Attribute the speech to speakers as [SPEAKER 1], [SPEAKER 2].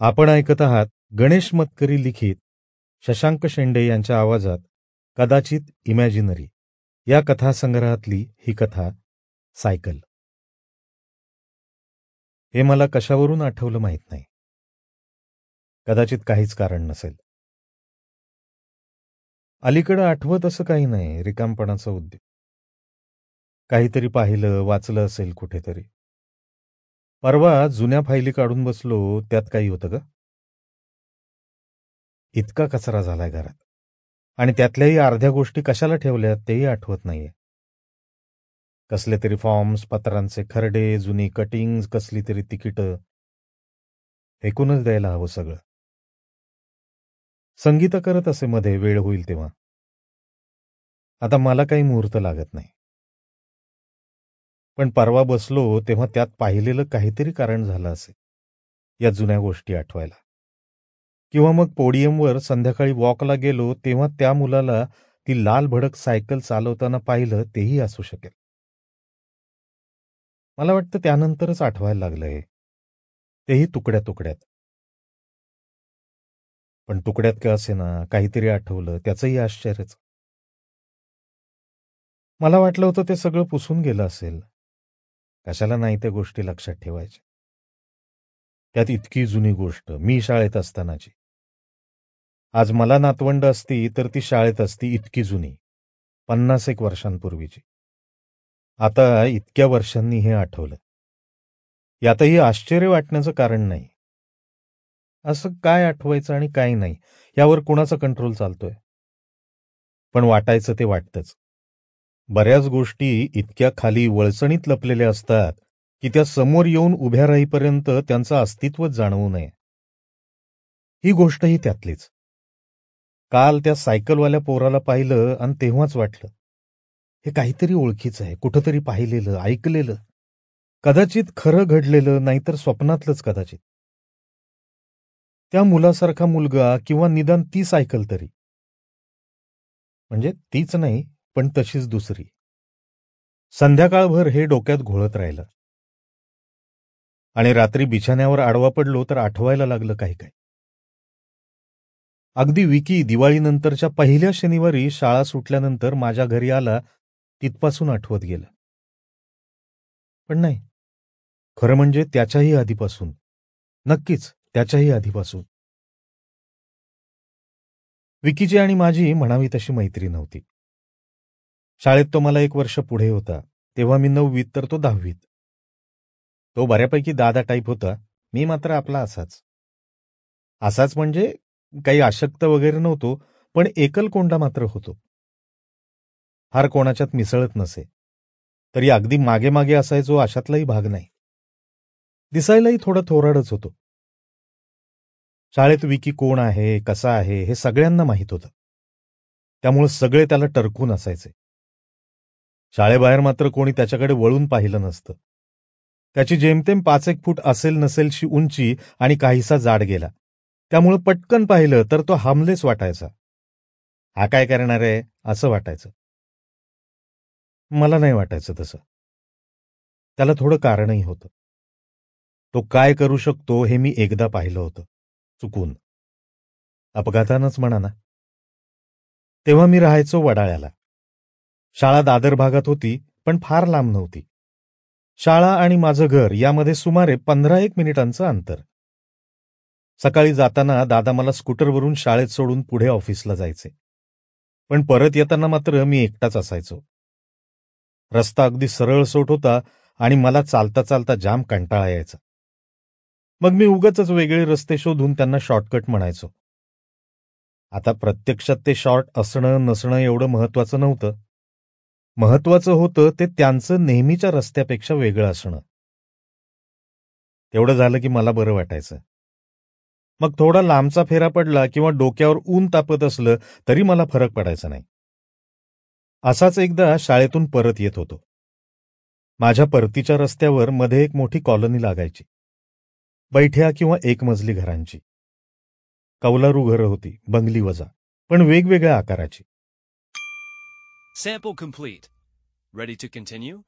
[SPEAKER 1] आपण ऐकत आहात गणेश मतकरी लिखित शशांक शेंडे यांच्या आवाजात कदाचित इमॅजिनरी या कथासंग्रहातली ही कथा सायकल. हे मला कशावरून आठवलं माहीत नाही. कदाचित काहीच कारण नसेल. अलीकडं आठवत असं काही नाही, रिकामपणाचा उद्योग. काहीतरी पाहिलं वाचलं असेल कुठेतरी. परवा जुन्या फायली काढून बसलो, त्यात काही होतं का? इतका कचरा झालाय घरात, आणि त्यातल्याही अर्ध्या गोष्टी कशाला ठेवल्यात तेही आठवत नाहीये. कसले तरी फॉर्म्स, पत्रांचे खरडे, जुनी कटिंग्ज, कसली तरी तिकीटं. फेकूनच द्यायला हवं सगळं. संगीत करत असे मध्ये, वेळ होईल तेव्हा. आता मला काही मुहूर्त लागत नाही. पण परवा बसलो तेव्हा त्यात पाहिलेलं काहीतरी कारण झालं असेल या जुन्या गोष्टी आठवायला. किंवा मग पोडियमवर संध्याकाळी वॉकला गेलो तेव्हा त्या मुलाला ती लाल भडक सायकल चालवताना पाहिलं, तेही असू शकेल. मला वाटतं त्यानंतरच आठवायला लागलंय, तेही तुकड्या तुकड्यात. पण तुकड्यात का असेना, काहीतरी आठवलं, त्याचंही आश्चर्यच. मला वाटलं होतं ते सगळं पुसून गेलं असेल. कशाला नाही त्या गोष्टी लक्षात ठेवायच्या. त्यात इतकी जुनी गोष्ट, मी शाळेत असतानाची. आज मला नातवंड असती तर ती शाळेत असती, इतकी जुनी, 50 वर्षांपूर्वीची. आता इतक्या वर्षांनी हे आठवलं. यातही आश्चर्य वाटण्याचं कारण नाही. असं काय आठवायचं आणि काय नाही यावर कुणाचा कंट्रोल चालतोय? पण वाटायचं ते वाटतंच. बऱ्याच गोष्टी इतक्या खाली वळसणीत लपलेल्या असतात की त्या समोर येऊन उभ्या राहीपर्यंत त्यांचं अस्तित्वच जाणवू नये. ही गोष्टही त्यातलीच. काल त्या सायकलवाल्या पोराला पाहिलं आणि तेव्हाच वाटलं, हे काहीतरी ओळखीचं आहे, कुठंतरी पाहिलेलं, ऐकलेलं. कदाचित खरं घडलेलं, नाहीतर स्वप्नातलंच कदाचित. त्या मुलासारखा मुलगा, किंवा निदान ती सायकल तरी. म्हणजे तीच नाही, पण तशीच दुसरी. संध्याकाळभर हे डोक्यात घोळत राहिलं. आणि रात्री बिछाण्यावर आडवा पडलो तर आठवायला लागलं काही काही. अगदी विकी दिवाळीनंतरच्या पहिल्या शनिवारी शाळा सुटल्यानंतर माझ्या घरी आला तिथपासून आठवत गेलं. पण नाही, खरं म्हणजे त्याच्याही आधीपासून, नक्कीच त्याच्याही आधीपासून. विकीची आणि माझी म्हणावी तशी मैत्री नव्हती. शाळेत तो मला 1 वर्ष पुढे होता. तेव्हा मी 9वीत तर तो 10वीत. तो बऱ्यापैकी दादा टाईप होता, मी मात्र आपला असाच. असाच म्हणजे काही आशक्त वगैरे नव्हतो, पण एकलकोंडा मात्र होतो. फार कोणाच्यात मिसळत नसे, तरी अगदी मागे मागे असायचो अशातलाही भाग नाही. दिसायलाही थोडा थोराडच होतो. शाळेत विकी कोण आहे, कसा आहे, हे सगळ्यांना माहीत होतं. त्यामुळे सगळे त्याला टरकून असायचे. शाळेबाहेर मात्र कोणी त्याच्याकडे वळून पाहिलं नसतं. त्याची जेमतेम 5 फूट असेल नसेलशी उंची आणि काहीसा जाड गेला. त्यामुळे पटकन पाहिलं तर तो हार्मलेस वाटायचा. हा काय करणार आहे असं वाटायचं. मला नाही वाटायचं तसं. त्याला थोडं कारणही होतं. तो काय करू शकतो हे मी एकदा पाहिलं होतं, चुकून. अपघातानंच म्हणा ना. तेव्हा मी राहायचो वडाळ्याला. शाळा दादर भागात होती, पण फार लांब नव्हती. शाळा आणि माझं घर यामध्ये सुमारे 15-1 मिनिटांचं अंतर. सकाळी जाताना दादा मला स्कूटरवरून शाळेत सोडून पुढे ऑफिसला जायचे. पण परत येताना मात्र मी एकटाच असायचो. रस्ता अगदी सरळसोट होता आणि मला चालता चालता जाम कंटाळा यायचा. मग मी उगाचच वेगळे रस्ते शोधून त्यांना शॉर्टकट म्हणायचो. आता प्रत्यक्षात ते शॉर्ट असणं नसणं एवढं महत्वाचं नव्हतं. महत्वाचं होतं ते त्यांचं नेहमीच्या रस्त्यापेक्षा वेगळं असणं. तेवढं झालं की मला बरं वाटायचं. मग थोडा लांबचा फेरा पडला किंवा डोक्यावर ऊन तापत असलं तरी मला फरक पडायचा नाही. असाच एकदा शाळेतून परत येत होतो. माझ्या परतीच्या रस्त्यावर मध्ये एक मोठी कॉलनी लागायची. बैठ्या किंवा 1 मजली घरांची. कौलारू घरं होती, बंगली वजा, पण वेगवेगळ्या आकाराची.
[SPEAKER 2] Sample complete. Ready to continue?